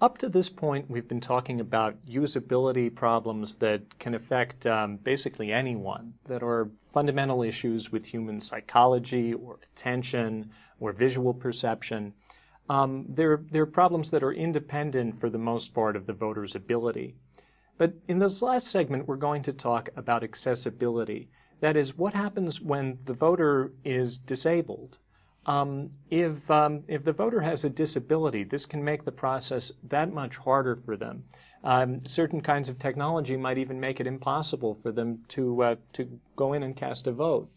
Up to this point, we've been talking about usability problems that can affect basically anyone, that are fundamental issues with human psychology or attention or visual perception. They're problems that are independent for the most part of the voter's ability. But in this last segment, we're going to talk about accessibility. That is, what happens when the voter is disabled? If the voter has a disability, this can make the process that much harder for them. Certain kinds of technology might even make it impossible for them to go in and cast a vote.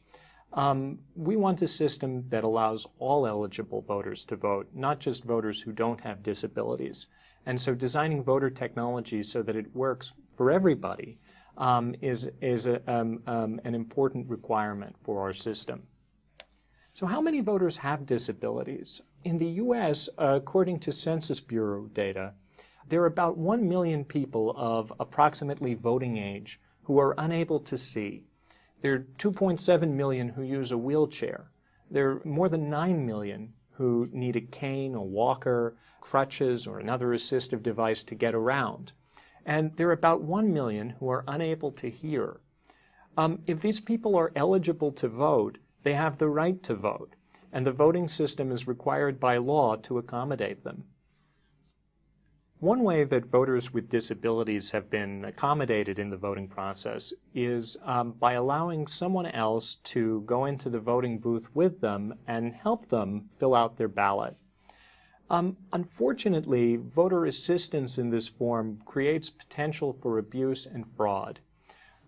We want a system that allows all eligible voters to vote, not just voters who don't have disabilities. And so designing voter technology so that it works for everybody is an important requirement for our system. So how many voters have disabilities? In the U.S., according to Census Bureau data, there are about 1 million people of approximately voting age who are unable to see. There are 2.7 million who use a wheelchair. There are more than 9 million who need a cane, a walker, crutches, or another assistive device to get around. And there are about 1 million who are unable to hear. If these people are eligible to vote, they have the right to vote, and the voting system is required by law to accommodate them. One way that voters with disabilities have been accommodated in the voting process is by allowing someone else to go into the voting booth with them and help them fill out their ballot. Unfortunately, voter assistance in this form creates potential for abuse and fraud.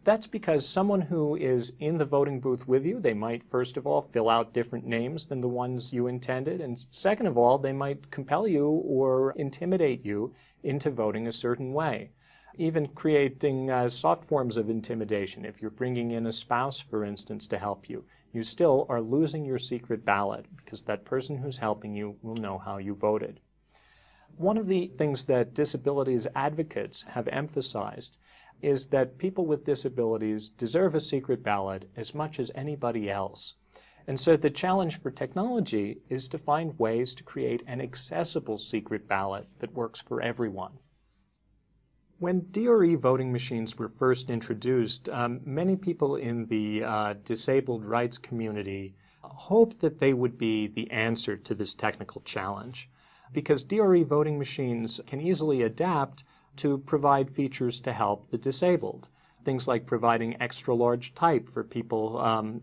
That's because someone who is in the voting booth with you, they might, first of all, fill out different names than the ones you intended, and second of all, they might compel you or intimidate you into voting a certain way, even creating soft forms of intimidation. If you're bringing in a spouse, for instance, to help you, you still are losing your secret ballot because that person who's helping you will know how you voted. One of the things that disabilities advocates have emphasized is that people with disabilities deserve a secret ballot as much as anybody else. And so the challenge for technology is to find ways to create an accessible secret ballot that works for everyone. When DRE voting machines were first introduced, many people in the disabled rights community hoped that they would be the answer to this technical challenge, because DRE voting machines can easily adapt to provide features to help the disabled. Things like providing extra large type for people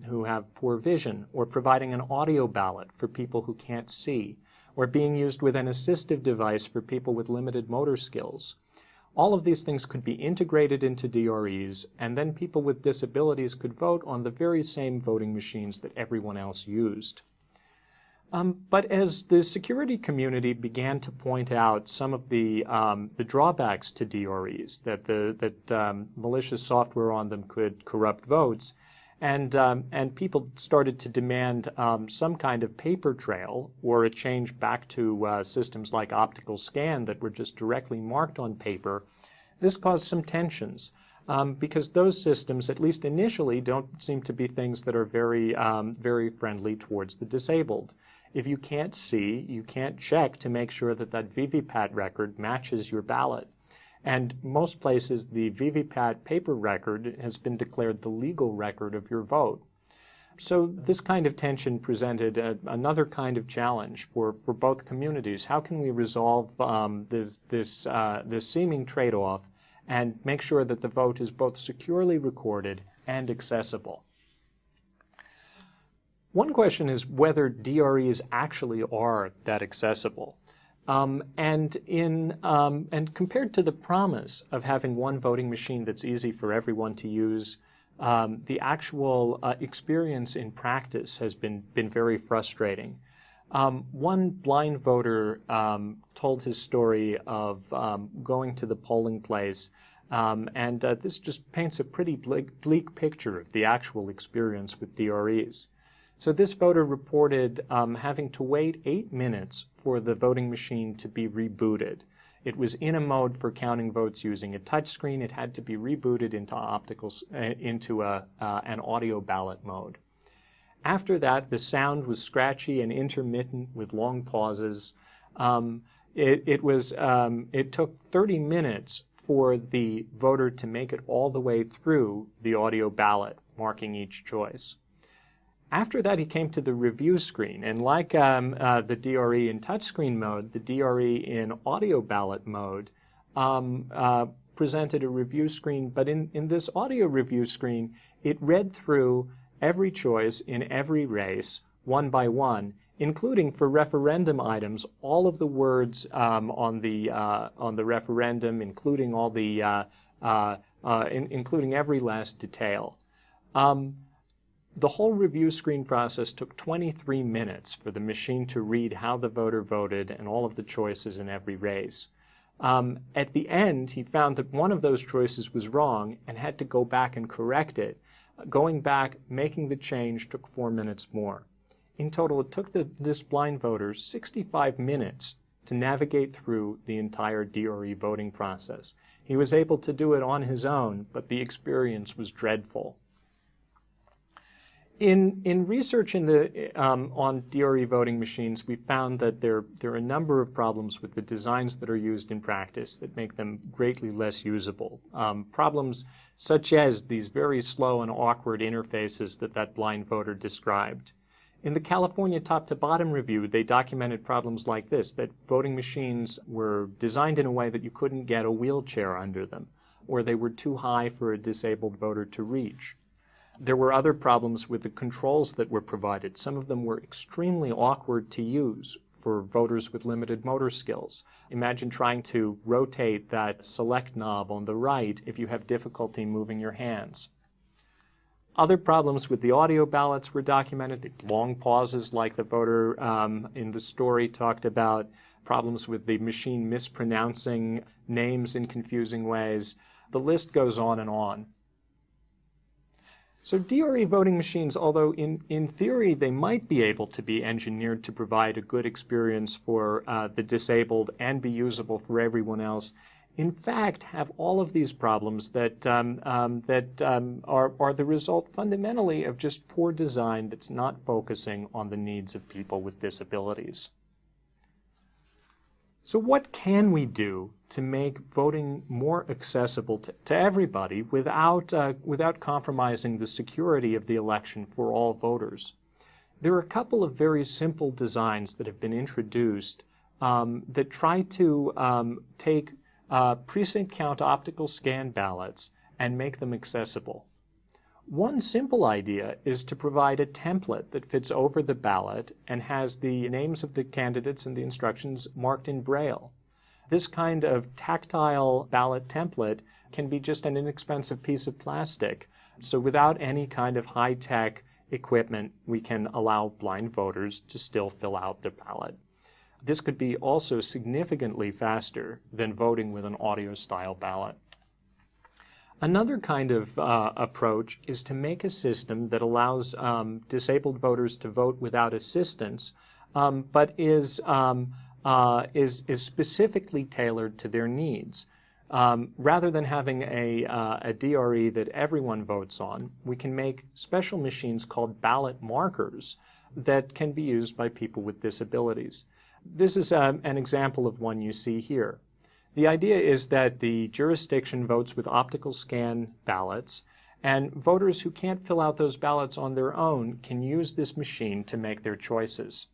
who have poor vision, or providing an audio ballot for people who can't see, or being used with an assistive device for people with limited motor skills. All of these things could be integrated into DREs, and then people with disabilities could vote on the very same voting machines that everyone else used. But as the security community began to point out some of the drawbacks to DREs, that malicious software on them could corrupt votes, and people started to demand some kind of paper trail or a change back to systems like optical scan that were just directly marked on paper, this caused some tensions. Because those systems, at least initially, don't seem to be things that are very friendly towards the disabled. If you can't see, you can't check to make sure that that VVPAT record matches your ballot. And most places, the VVPAT paper record has been declared the legal record of your vote. So this kind of tension presented another kind of challenge for both communities. How can we resolve this seeming trade-off and make sure that the vote is both securely recorded and accessible? One question is whether DREs actually are that accessible. And compared to the promise of having one voting machine that's easy for everyone to use, the actual experience in practice has been very frustrating. One blind voter told his story of going to the polling place, and this just paints a pretty bleak picture of the actual experience with DREs. So this voter reported having to wait 8 minutes for the voting machine to be rebooted. It was in a mode for counting votes using a touchscreen. It had to be rebooted into an audio ballot mode. After that, the sound was scratchy and intermittent with long pauses. It took 30 minutes for the voter to make it all the way through the audio ballot, marking each choice. After that, he came to the review screen, and like the DRE in touchscreen mode, the DRE in audio ballot mode presented a review screen, but in this audio review screen, it read through every choice in every race, one by one, including for referendum items, all of the words on the referendum, including all the including every last detail. The whole review screen process took 23 minutes for the machine to read how the voter voted and all of the choices in every race. At the end, he found that one of those choices was wrong and had to go back and correct it. Going back, making the change took 4 minutes more. In total, it took this blind voter 65 minutes to navigate through the entire DRE voting process. He was able to do it on his own, but the experience was dreadful. In research on DRE voting machines, we found that there are a number of problems with the designs that are used in practice that make them greatly less usable. Problems such as these very slow and awkward interfaces that blind voter described. In the California top-to-bottom review, they documented problems like this, that voting machines were designed in a way that you couldn't get a wheelchair under them, or they were too high for a disabled voter to reach. There were other problems with the controls that were provided. Some of them were extremely awkward to use for voters with limited motor skills. Imagine trying to rotate that select knob on the right if you have difficulty moving your hands. Other problems with the audio ballots were documented, the long pauses like the voter in the story talked about, problems with the machine mispronouncing names in confusing ways. The list goes on and on. So DRE voting machines, although in theory they might be able to be engineered to provide a good experience for the disabled and be usable for everyone else, in fact have all of these problems that are the result fundamentally of just poor design that's not focusing on the needs of people with disabilities. So what can we do to make voting more accessible to everybody without compromising the security of the election for all voters? There are a couple of very simple designs that have been introduced that try to take precinct count optical scan ballots and make them accessible. One simple idea is to provide a template that fits over the ballot and has the names of the candidates and the instructions marked in Braille. This kind of tactile ballot template can be just an inexpensive piece of plastic. So without any kind of high-tech equipment, we can allow blind voters to still fill out the ballot. This could be also significantly faster than voting with an audio-style ballot. Another kind of approach is to make a system that allows disabled voters to vote without assistance, but is specifically tailored to their needs. Rather than having a DRE that everyone votes on, we can make special machines called ballot markers that can be used by people with disabilities. This is an example of one you see here. The idea is that the jurisdiction votes with optical scan ballots, and voters who can't fill out those ballots on their own can use this machine to make their choices.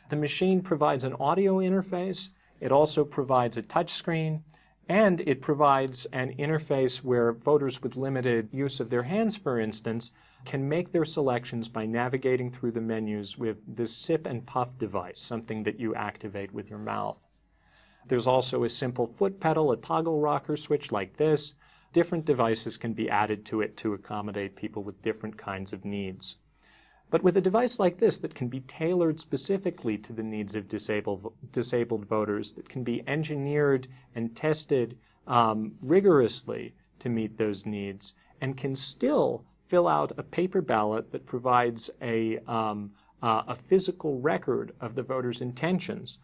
The machine provides an audio interface, it also provides a touch screen, and it provides an interface where voters with limited use of their hands, for instance, can make their selections by navigating through the menus with this sip and puff device, something that you activate with your mouth. There's also a simple foot pedal, a toggle rocker switch like this. Different devices can be added to it to accommodate people with different kinds of needs. But with a device like this that can be tailored specifically to the needs of disabled voters, that can be engineered and tested rigorously to meet those needs, and can still fill out a paper ballot that provides a physical record of the voter's intentions,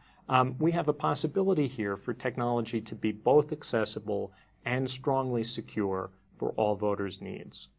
we have a possibility here for technology to be both accessible and strongly secure for all voters' needs.